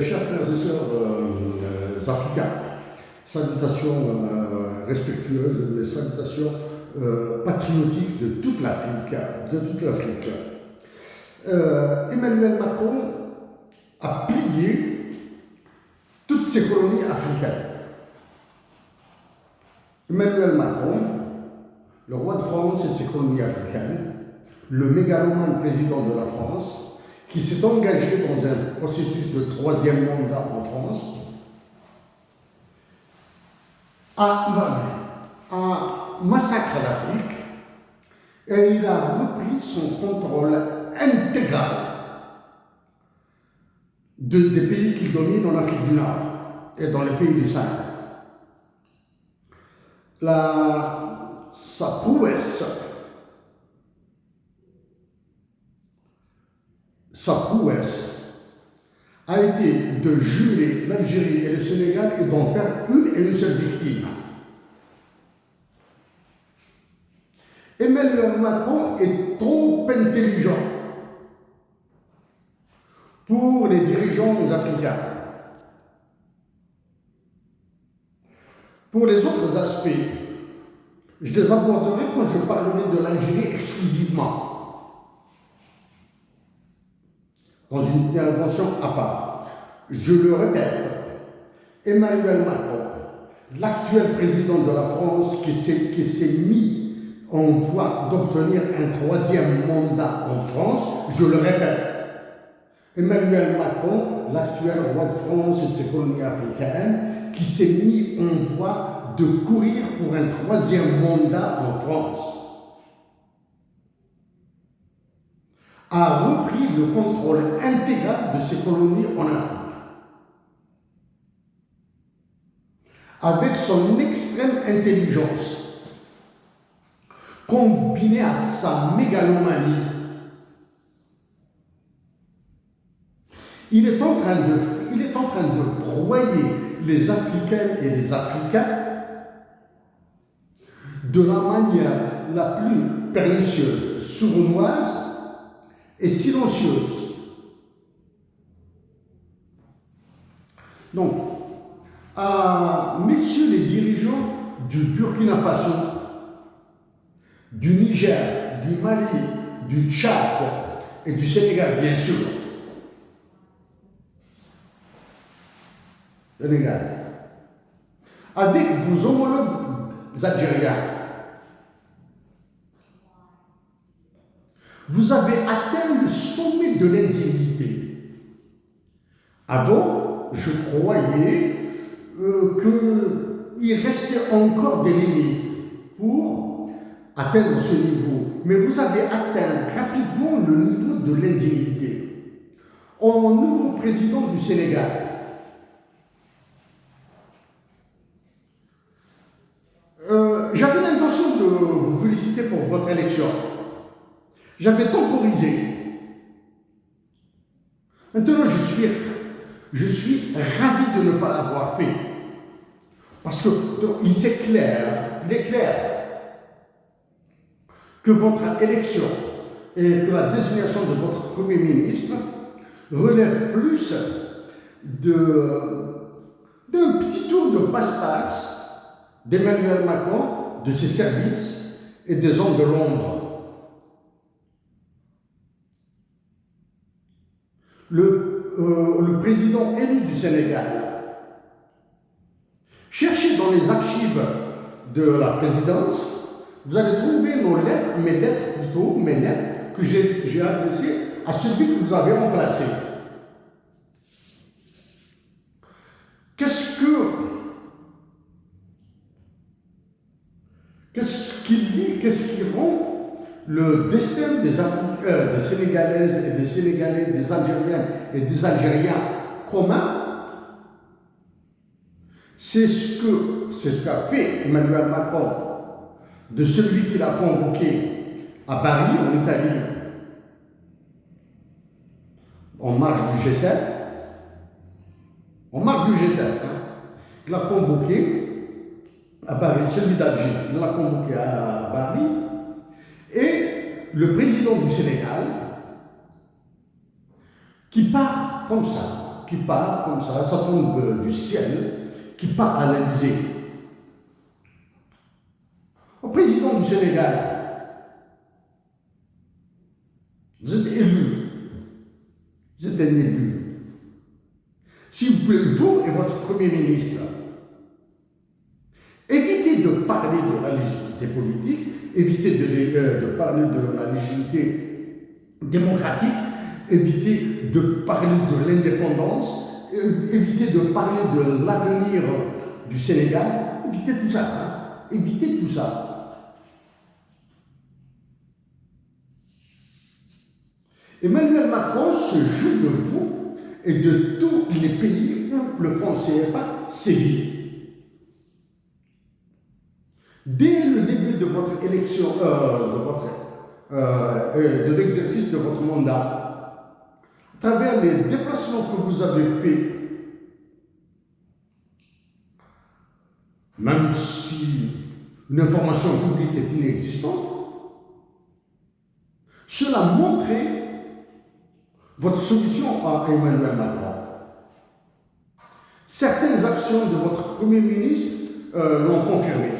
Chers frères et sœurs africains, salutations respectueuses, mais salutations patriotiques de toute l'Afrique. Emmanuel Macron a plié toutes ces colonies africaines. Emmanuel Macron, le roi de France et de ses colonies africaines, le mégalomane président de la France, qui s'est engagé dans un processus de troisième mandat en France, a massacré l'Afrique et il a repris son contrôle intégral des pays qu'il domine en Afrique du Nord et dans les pays du Sahel. Sa prouesse a été de jumeler l'Algérie et le Sénégal et d'en faire une et une seule victime. Emmanuel Macron est trop intelligent pour les dirigeants africains. Pour les autres aspects, je les aborderai quand je parlerai de l'Algérie exclusivement, dans une intervention à part. Je le répète, Emmanuel Macron, l'actuel président de la France qui s'est mis en voie d'obtenir un troisième mandat en France, je le répète, Emmanuel Macron, l'actuel roi de France et de ses colonies africaines, qui s'est mis en voie de courir pour un troisième mandat en France, a repris le contrôle intégral de ses colonies en Afrique. Avec son extrême intelligence, combinée à sa mégalomanie, il est en train de broyer les Africaines et les Africains de la manière la plus pernicieuse, sournoise et silencieuse. Donc, à messieurs les dirigeants du Burkina Faso, du Niger, du Mali, du Tchad et du Sénégal, bien sûr, Sénégal, avec vos homologues algériens, vous avez atteint le sommet de l'indignité. Avant, je croyais qu'il restait encore des limites pour atteindre ce niveau. Mais vous avez atteint rapidement le niveau de l'indignité. En nouveau président du Sénégal, j'avais l'intention de vous féliciter pour votre élection. J'avais temporisé. Maintenant, je suis ravi de ne pas l'avoir fait. Parce que il est clair que votre élection et que la désignation de votre Premier ministre relève plus d'un petit tour de passe-passe d'Emmanuel Macron, de ses services et des hommes de l'ombre. Le président élu du Sénégal, cherchez dans les archives de la présidence, vous allez trouver mes lettres que j'ai adressées à celui que vous avez remplacé. Qu'est-ce qui rend le destin des Sénégalaises et des Sénégalais, des Algériens et des Algériens commun? C'est ce qu'a fait Emmanuel Macron de celui qu'il a convoqué à Paris, en Italie, en marge du G7. En marge du G7, il l'a convoqué à Paris, celui d'Alger, il l'a convoqué à Paris, et le président du Sénégal, qui part comme ça, qui part comme ça tombe du ciel, qui part à l'Élysée. Au président du Sénégal, vous êtes élu. Vous êtes un élu. Si vous plaît, vous et votre Premier ministre, évitez de parler de la légitimité politique, évitez de parler de la légitimité démocratique, évitez de parler de l'indépendance, évitez de parler de l'avenir du Sénégal, évitez tout ça. Hein? Évitez tout ça. Emmanuel Macron se joue de vous et de tous les pays où le franc CFA sévit. Dès le début de votre élection, de l'exercice de votre mandat, à travers les déplacements que vous avez faits, même si une information publique est inexistante, cela montrait votre solution à Emmanuel Macron. Certaines actions de votre Premier ministre l'ont confirmé.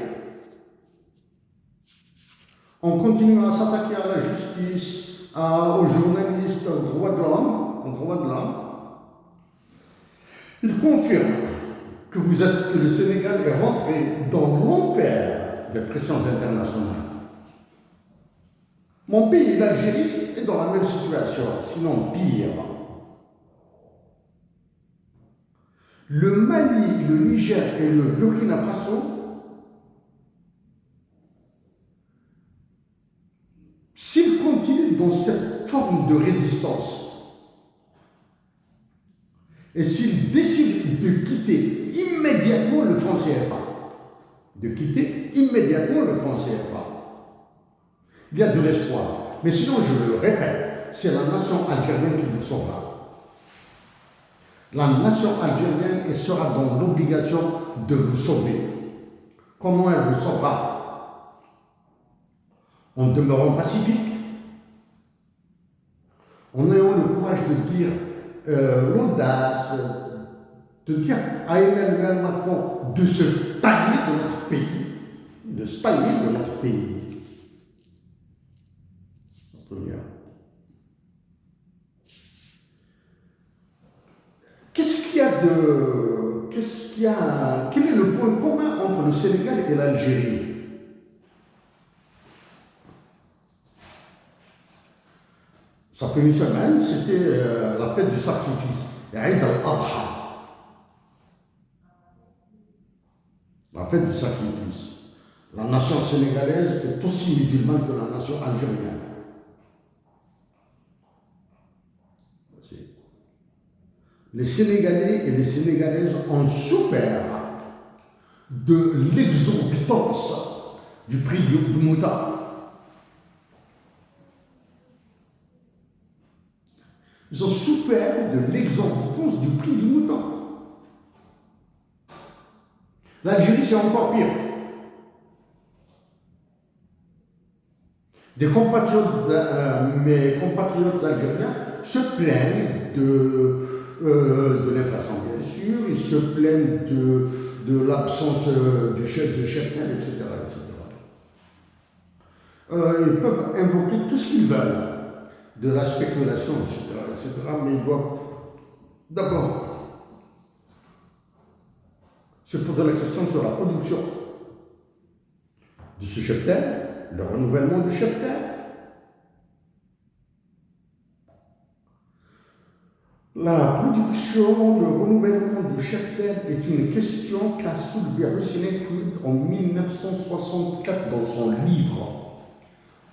En continuant à s'attaquer à la justice, aux journalistes, aux droits de l'homme, il confirme que le Sénégal est rentré dans l'enfer des pressions internationales. Mon pays, l'Algérie, est dans la même situation, sinon pire. Le Mali, le Niger et le Burkina Faso s'ils continuent dans cette forme de résistance et s'ils décident de quitter immédiatement le franc CFA, il y a de l'espoir. Mais sinon, je le répète, c'est la nation algérienne qui vous sauvera. La nation algérienne sera dans l'obligation de vous sauver. Comment elle vous sauvera? En demeurant pacifique, en ayant le courage de dire l'audace, de dire à Emmanuel Macron de se tailler de notre pays, Quel est le point commun entre le Sénégal et l'Algérie? Ça fait une semaine, c'était la fête du sacrifice, Eid al-Adha. La fête du sacrifice. La nation sénégalaise est aussi musulmane que la nation algérienne. Les Sénégalais et les Sénégalaises ont souffert de l'exorbitance du prix du mouton. Ils ont souffert de l'exorbitance du prix du mouton. L'Algérie, c'est encore pire. Mes compatriotes algériens se plaignent de l'inflation, bien sûr, ils se plaignent de l'absence de cheptel, etc. Ils peuvent invoquer tout ce qu'ils veulent, de la spéculation, etc. Mais ils doivent d'abord se poser la question sur la production de ce cheptel, le renouvellement du cheptel. La production, le renouvellement du cheptel est une question qu'a soulevée Hussein Hakoud en 1964 dans son livre.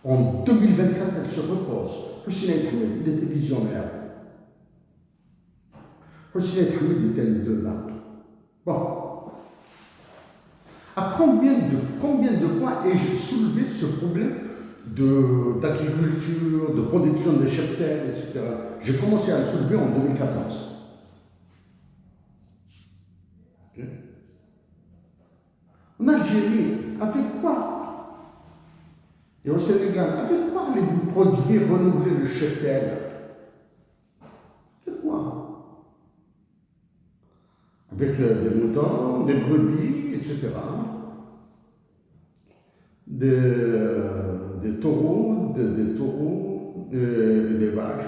En 2024, elle se repose. Hussein Hakoud, il était visionnaire. Hussein Hakoud était un devin. Bon. À combien de fois ai-je soulevé ce problème d'agriculture, de production de cheptel, etc. J'ai commencé à le soulever en 2014. Okay. En Algérie, avec quoi? Et au Sénégal, avec quoi allez-vous produire, renouveler le cheptel? Avec quoi? avec des moutons, des brebis, etc. Des taureaux, des vaches.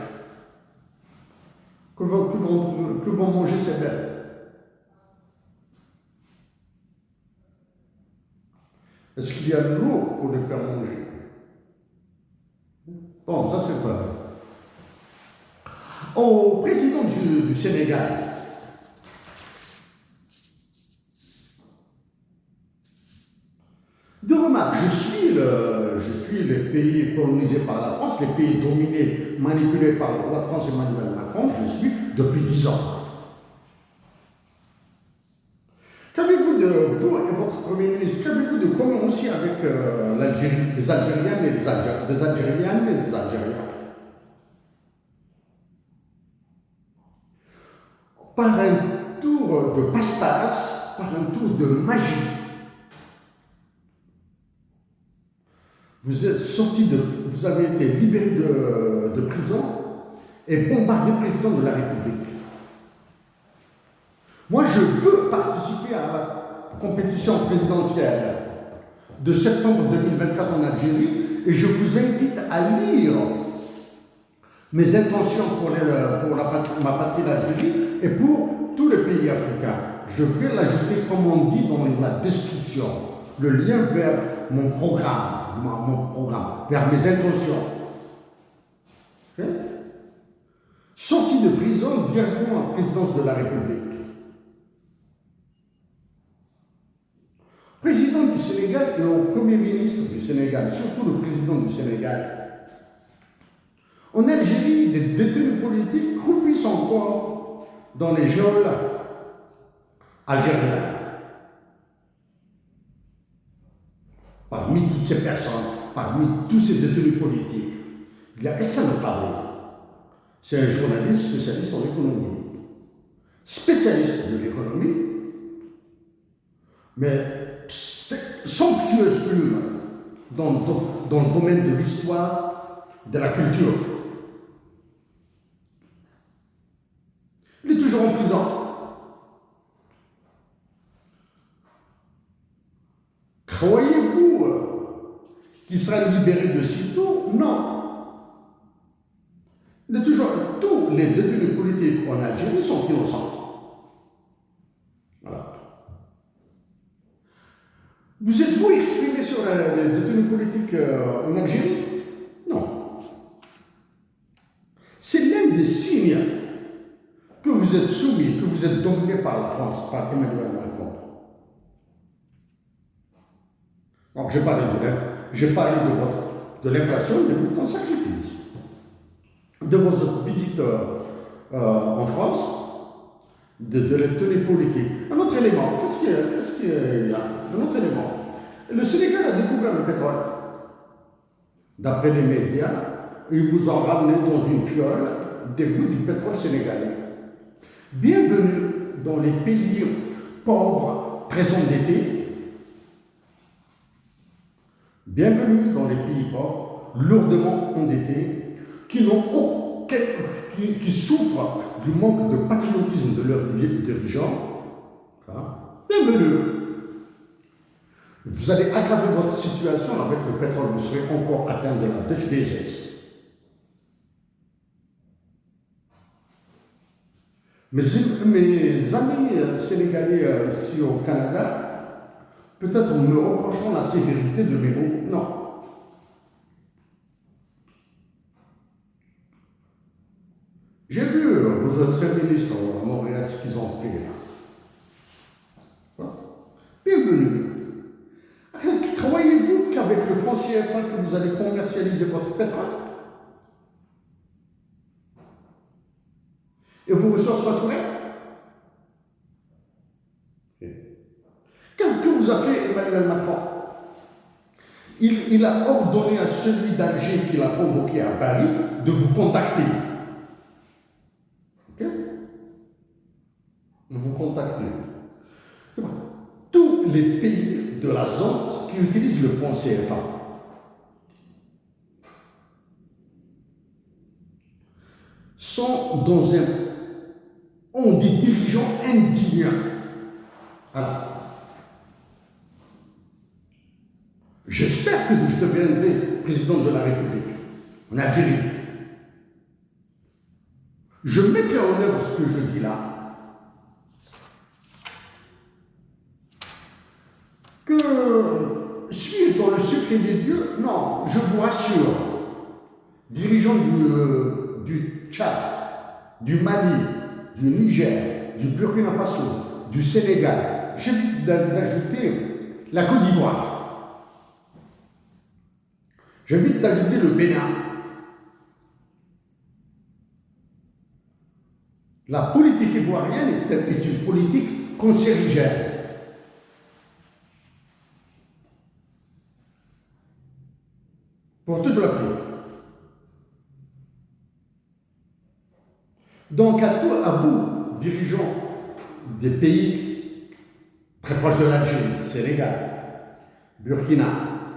Que vont manger ces bêtes? Est-ce qu'il y a de l'eau pour les faire manger? Bon, ça c'est pas. Au président du Sénégal, de remarque, je suis les pays colonisés par la France, les pays dominés, manipulés par le roi de France Emmanuel Macron, je les suis depuis 10 ans. Qu'avez-vous de vous et votre Premier ministre, qu'avez-vous de commun aussi avec l'Algérie, les Algériennes et les Algériennes et les Algériens? Par un tour de passe-passe, par un tour de magie, vous êtes vous avez été libéré de prison et bombardé président de la République. Moi, je veux participer à la compétition présidentielle de septembre 2024 en Algérie et je vous invite à lire mes intentions pour ma patrie d'Algérie et pour tous les pays africains. Je vais l'ajouter, comme on dit dans la description, le lien vers mon programme, vers mes intentions. Okay? Sorti de prison, viendront en présidence de la République. Président du Sénégal et au Premier ministre du Sénégal, surtout le président du Sénégal. En Algérie, les détenus politiques croupissent encore dans les geôles algériennes. Parmi toutes ces personnes, parmi tous ces détenus politiques, il y a Essane Kaboul. C'est un journaliste spécialiste en économie. Spécialiste de l'économie, mais somptueuse plume dans le domaine de l'histoire, de la culture. Il est toujours en prison. Croyez-vous qu'il sera libéré de sitôt? Non. Il est toujours. Tous les détenus politiques en Algérie sont innocents. Voilà. Vous êtes-vous exprimé sur les détenus politiques en Algérie? Non. C'est l'un des signes que vous êtes soumis, que vous êtes dominé par la France, par Emmanuel Macron. Donc, j'ai parlé de l'inflation, de votre sacrifice, de vos visiteurs en France, de la tenue politique. Un autre élément, qu'est-ce qu'il y a? Un autre élément. Le Sénégal a découvert le pétrole. D'après les médias, ils vous ont ramené dans une fiole des gouttes du pétrole sénégalais. Bienvenue dans les pays pauvres, très endettés. Bienvenue dans les pays pauvres, lourdement endettés, qui souffrent du manque de patriotisme de leurs dirigeants. Bienvenue. Vous allez aggraver votre situation avec le pétrole, vous serez encore atteint de la DSS. Mes amis sénégalais ici au Canada, peut-être me reprocheront la sévérité de mes mots. Non. J'ai vu vos anciens ministres à Montréal ce qu'ils ont fait là. Bienvenue. Croyez-vous qu'avec le franc CFA que vous allez commercialiser votre pétrole et vos ressources naturelles? Que vous a fait Emmanuel Macron? Il a ordonné à celui d'Alger qui l'a convoqué à Paris de vous contacter. Ok? De vous contacter. Tous les pays de la zone qui utilisent le franc CFA ont des dirigeants indignes. Alors, j'espère que je deviendrai président de la République en Algérie. Je mettrai en œuvre ce que je dis là. Que suis-je dans le secret des dieux? Non, je vous rassure. Dirigeants du Tchad, du Mali, du Niger, du Burkina Faso, du Sénégal, j'évite d'ajouter la Côte d'Ivoire. J'évite d'ajouter le Bénin. La politique ivoirienne est une politique cancérigène. Pour toute l'Afrique. Donc à vous, dirigeants des pays très proches de l'Algérie, Sénégal, Burkina,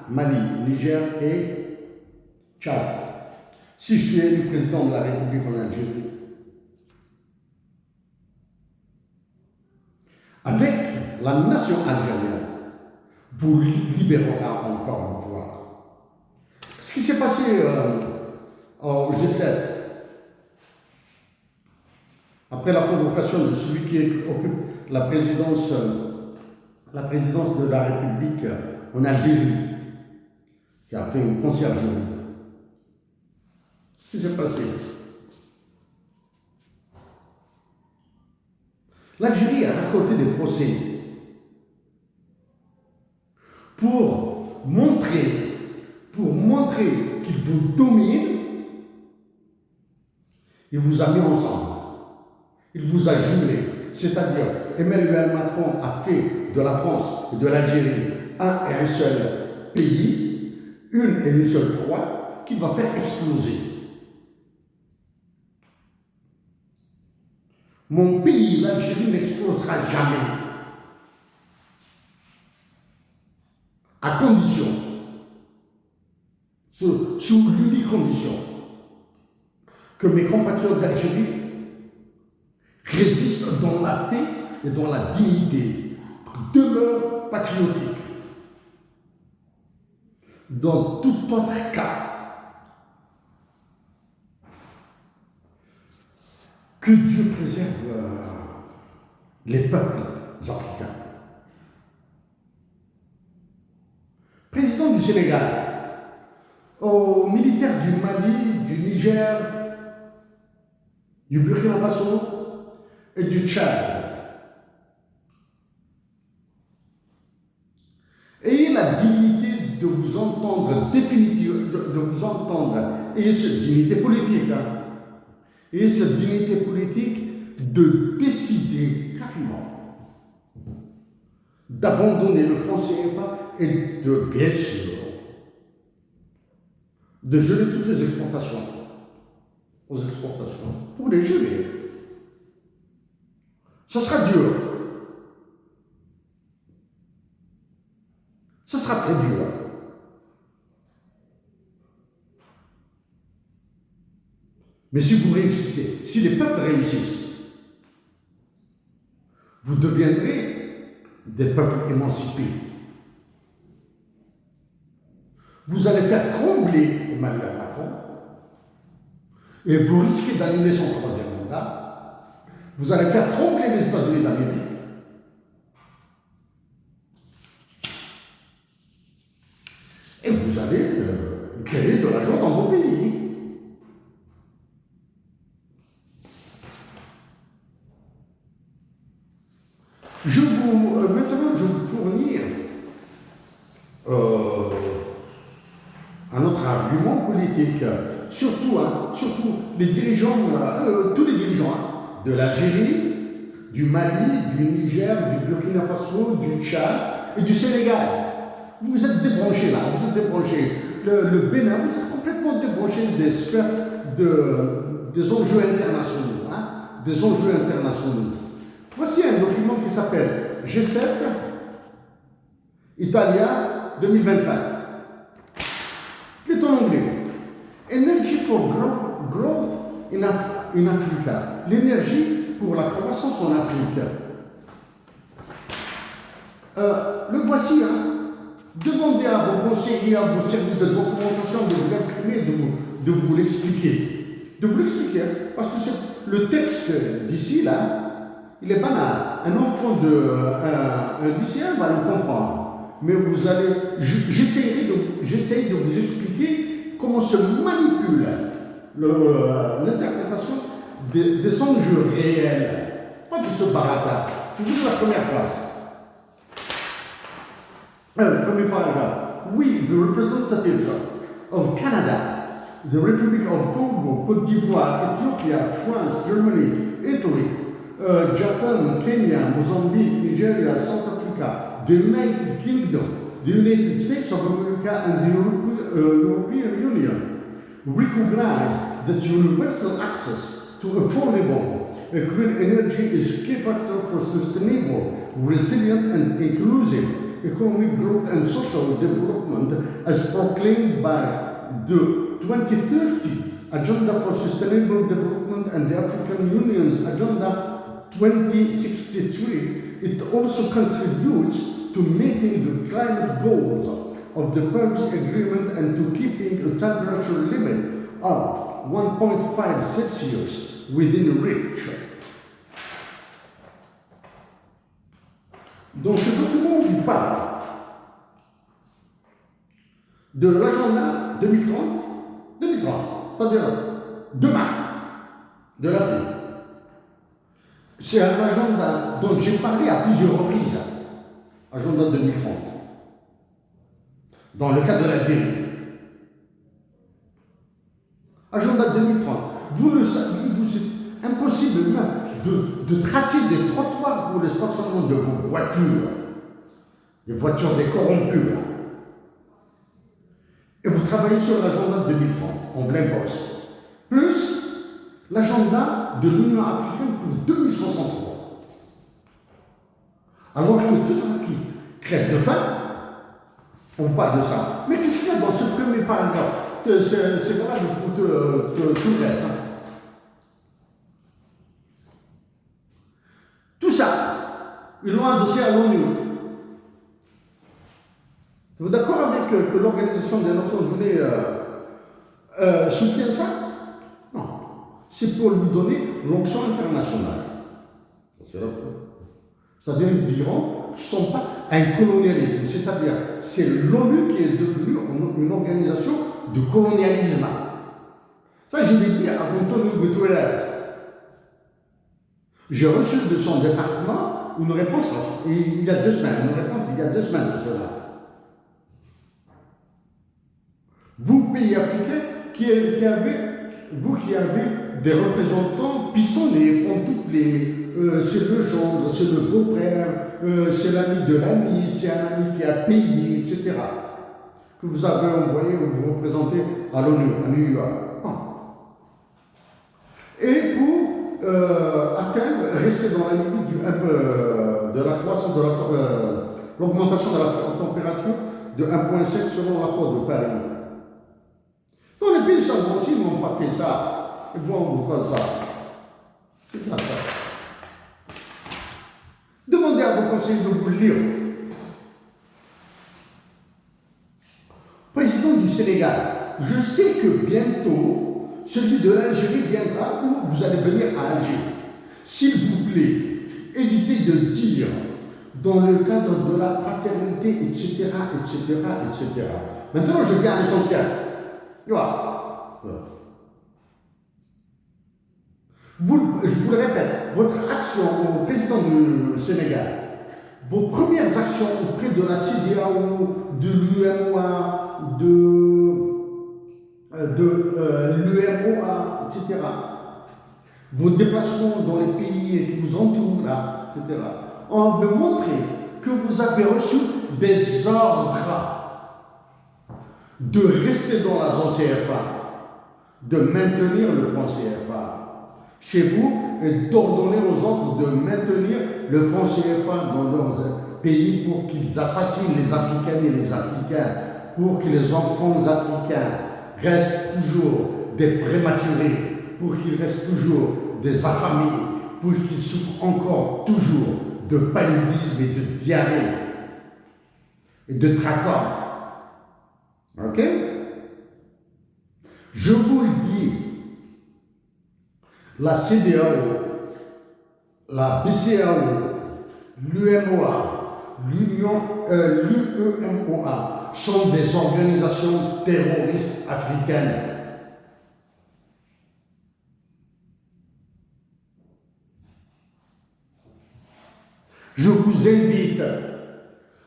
Mali, Niger et Tchad, si je suis élu président de la République en Algérie, avec la nation algérienne, vous libérera encore le pouvoir. Ce qui s'est passé au G7, après la provocation de celui qui occupe la présidence de la République en Algérie, qui a fait une conciergerie. Ce qui s'est passé. L'Algérie a raconté des procès pour montrer qu'il vous domine. Il vous a mis ensemble. Il vous a jumelé. C'est-à-dire, Emmanuel Macron a fait de la France et de l'Algérie un et un seul pays, une et une seule proie, qui va faire exploser. Mon pays, l'Algérie, n'explosera jamais. À condition, sous l'unique condition, que mes compatriotes d'Algérie résistent dans la paix et dans la dignité, demeurent patriotiques. Dans tout autre cas, que Dieu préserve les peuples africains. Président du Sénégal, aux militaires du Mali, du Niger, du Burkina Faso et du Tchad. Ayez la dignité de vous entendre définitivement, de vous entendre, ayez cette dignité politique, ayez cette dignité politique de décider carrément d'abandonner le franc CFA et de, bien sûr, de geler toutes les exportations aux exportations, pour les geler. Ça sera dur. Ça sera très dur. Mais si vous réussissez, si les peuples réussissent, vous deviendrez des peuples émancipés. Vous allez faire trembler Emmanuel Macron et vous risquez d'annuler son troisième mandat. Vous allez faire trembler les États-Unis d'Amérique. Et vous allez créer de la joie dans vos pays. Maintenant, je vais vous fournir un autre argument politique. Surtout les dirigeants, tous les dirigeants de l'Algérie, du Mali, du Niger, du Burkina Faso, du Tchad et du Sénégal. Vous êtes débranchés là, vous êtes débranchés. Le Bénin, vous êtes complètement débranchés des sphères des enjeux internationaux. Des enjeux internationaux. Voici un document qui s'appelle G7 Italia 2024. Il est en anglais. Energy for growth in Africa. L'énergie pour la croissance en Afrique. Le voici, hein. Demandez à vos conseillers, à vos services de documentation de vous l'imprimer, de vous l'expliquer. De vous l'expliquer, hein, parce que le texte d'ici, là, il est banal. Un enfant un lycéen va le comprendre. Mais vous allez, j'essaye de vous expliquer comment se manipule l'interprétation des enjeux réels, pas de ce baratin. Je vous dis la première phrase. Premier paragraphe. We, the representatives of Canada, the Republic of Congo, Côte d'Ivoire, Ethiopia, France, Germany, Italy, Japan, Kenya, Mozambique, Nigeria, South Africa, the United Kingdom, the United States of America, and the European Union recognize that universal access to affordable clean energy is a key factor for sustainable, resilient, and inclusive economic growth and social development as proclaimed by the 2030 Agenda for Sustainable Development and the African Union's Agenda 2063. It also contributes to meeting the climate goals of the Paris Agreement and to keeping a temperature limit of 1.5 Celsius within reach. Donc ce document vous parle de l'agenda 2030, c'est-à-dire demain, de l'Afrique. C'est un agenda dont j'ai parlé à plusieurs reprises, agenda 2030, dans le cadre de l'Algérie. Agenda 2030, vous le savez, c'est impossible même de tracer des trottoirs pour le stationnement de vos voitures, des voitures des corrompus. Et vous travaillez sur l'agenda 2030, en plein boss. Plus l'agenda de l'Union africaine pour 2063. Alors que toute l'Afrique crève de faim, on parle de ça. Mais qu'est-ce qu'il y a dans ce premier paragraphe? C'est valable pour tout le reste. Hein. Tout ça, ils l'ont adossé à l'ONU. Vous êtes d'accord avec que l'Organisation des Nations Unies soutient ça? Non. C'est pour lui donner l'onction internationale. C'est-à-dire, ils diront que ce ne sont pas un colonialisme. C'est-à-dire, c'est l'ONU qui est devenue une organisation de colonialisme. Ça, je l'ai dit à Antonio Guterres. J'ai reçu de son département une réponse il y a 2 semaines, une réponse il y a 2 semaines de cela. Vous, pays africains, vous qui avez des représentants pistonnés, pantouflés, c'est le gendre, c'est le beau-frère, c'est l'ami de l'ami, c'est un ami qui a payé, etc. Que vous avez envoyé ou vous représentez à l'ONU, à New York. Et pour rester dans la limite de la croissance, de l'augmentation de la température de 1,7 selon l'accord de Paris. Dans les pays savants aussi, ils n'ont pas fait ça. Ils vont faire ça. C'est ça. Demandez à vos conseillers de vous le lire. Président du Sénégal, je sais que bientôt, celui de l'Algérie viendra ou vous allez venir à Alger. S'il vous plaît, évitez de dire dans le cadre de la fraternité, etc., etc., etc. Maintenant, je viens à l'essentiel. Voilà. Je vous le répète, votre action au président du Sénégal, vos premières actions auprès de la CEDEAO, de l'UMOA, de l'UMOA, etc. Vos déplacements dans les pays qui vous entourent, là, etc. On veut montrer que vous avez reçu des ordres de rester dans la zone CFA, de maintenir le franc CFA chez vous et d'ordonner aux autres de maintenir le franc CFA dans leurs pays pour qu'ils assassinent les Africaines et les Africains, pour que les enfants africains restent toujours des prématurés, pour qu'ils restent toujours des affamés, pour qu'ils souffrent encore toujours de paludisme et de diarrhée. et de Tracom. Ok? Je vous le dis, la CEDEAO, la BCEAO, l'UMOA, l'UEMOA sont des organisations terroristes africaines. Je vous invite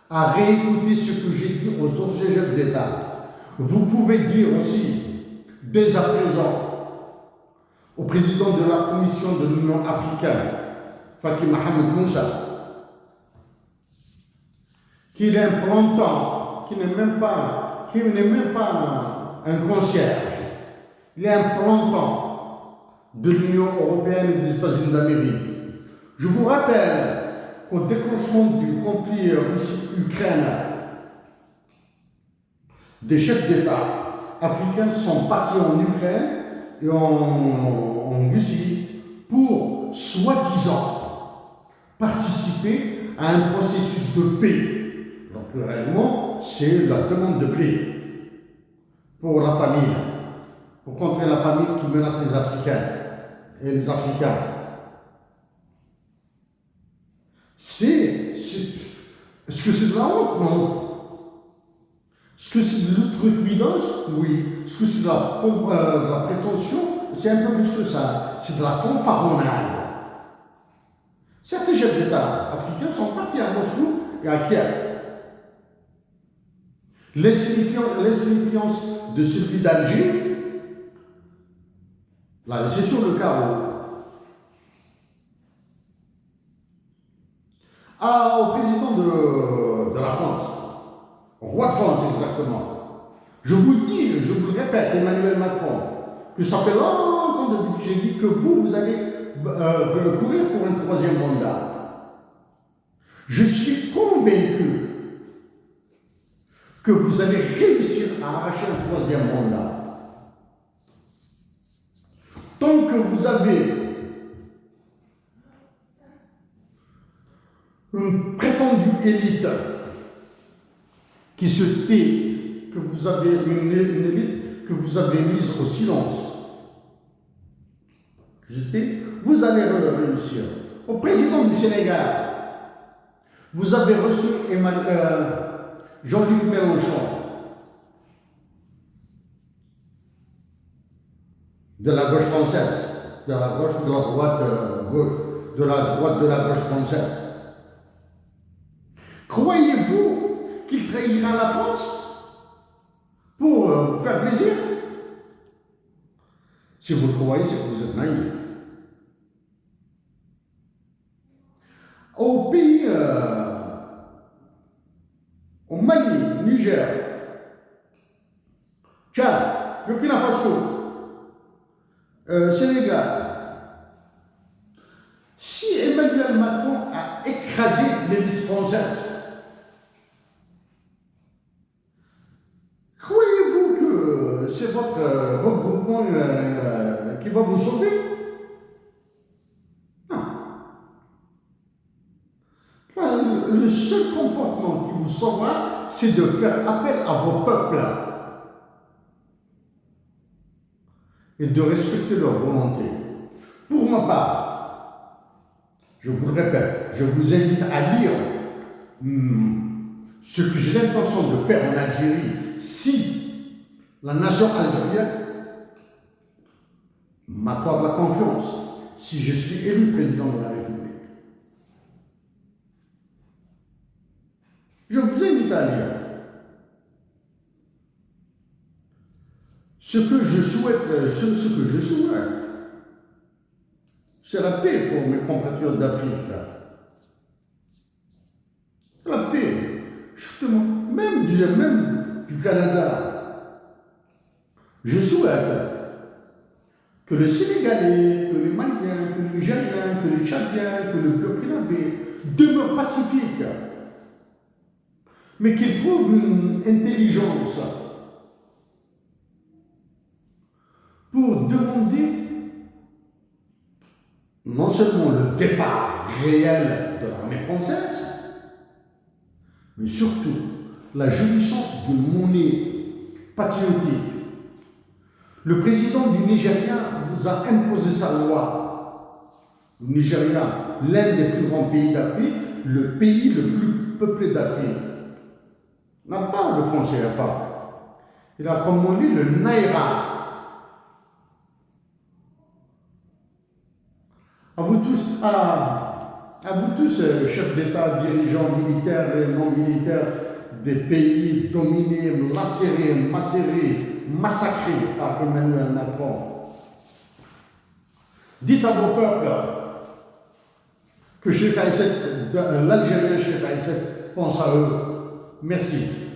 à réécouter ce que j'ai dit aux autres chefs d'État. Vous pouvez dire aussi, dès à présent, au président de la Commission de l'Union africaine, Faki Mohamed Moussa, qu'il est un plantant, qui n'est même pas un concierge, il est un plantant de l'Union européenne et des États-Unis d'Amérique. Je vous rappelle qu'au déclenchement du conflit Russie-Ukraine, des chefs d'État africains sont partis en Ukraine et en Russie pour, soi-disant, participer à un processus de paix. Donc réellement, c'est la demande de paix pour la famille, pour contrer la famine qui menace les Africains et les Africains. Est-ce que c'est de la honte? Non. Est-ce que c'est de l'outrecuidance? Oui. Est-ce que c'est de la prétention? C'est un peu plus que ça. C'est de la fanfaronnade. Certains chefs d'État africains sont partis à Moscou et à Kiev. L'insignifiance de celui d'Alger, l'a laissé sur le carreau. Au président de la France, au roi de France exactement, je vous dis, je vous le répète, Emmanuel Macron, que ça fait longtemps depuis que j'ai dit que vous allez courir pour un troisième mandat. Je suis convaincu que vous allez réussir à arracher un troisième mandat. Tant que vous avez une prétendue élite qui se tait, que vous avez une élite que vous avez mise au silence, vous allez réussir. Au président du Sénégal, vous avez reçu Jean-Luc Mélenchon, de la gauche française, de la gauche, de la droite, de la droite de la gauche française. Croyez-vous qu'il trahira la France pour vous faire plaisir? Si vous le croyez, c'est que vous êtes naïf. Au pays, au Mali, Niger, Tchad, Burkina Faso, Sénégal, si Emmanuel Macron a écrasé l'élite française, croyez-vous que c'est votre regroupement qui va vous sauver? Non. Le seul comportement qui vous sauvera, c'est de faire appel à vos peuples et de respecter leur volonté. Pour ma part, je vous le répète, je vous invite à lire ce que j'ai l'intention de faire en Algérie si la nation algérienne m'accorde la confiance, si je suis élu président de la République. Je vous invite à lire. Ce que je souhaite, c'est la paix pour mes compatriotes d'Afrique. La paix, justement, même du Canada. Je souhaite que le Sénégalais, que les Maliens, que les Nigériens, que les Tchadiens, que le Burkinabé demeurent pacifiques, mais qu'ils trouvent une intelligence pour demander non seulement le départ réel de l'armée française, mais surtout la jouissance d'une monnaie patriotique. Le président du Nigeria vous a imposé sa loi. Le Nigeria, l'un des plus grands pays d'Afrique, le pays le plus peuplé d'Afrique, n'a pas le franc CFA. Il a comme monnaie le Naira. À vous tous, chefs d'État, dirigeants militaires et non militaires des pays dominés, lacérés, macérés, massacrés par Emmanuel Macron, dites à vos peuples que l'Algérien Cheikh Aïssat pense à eux. Merci.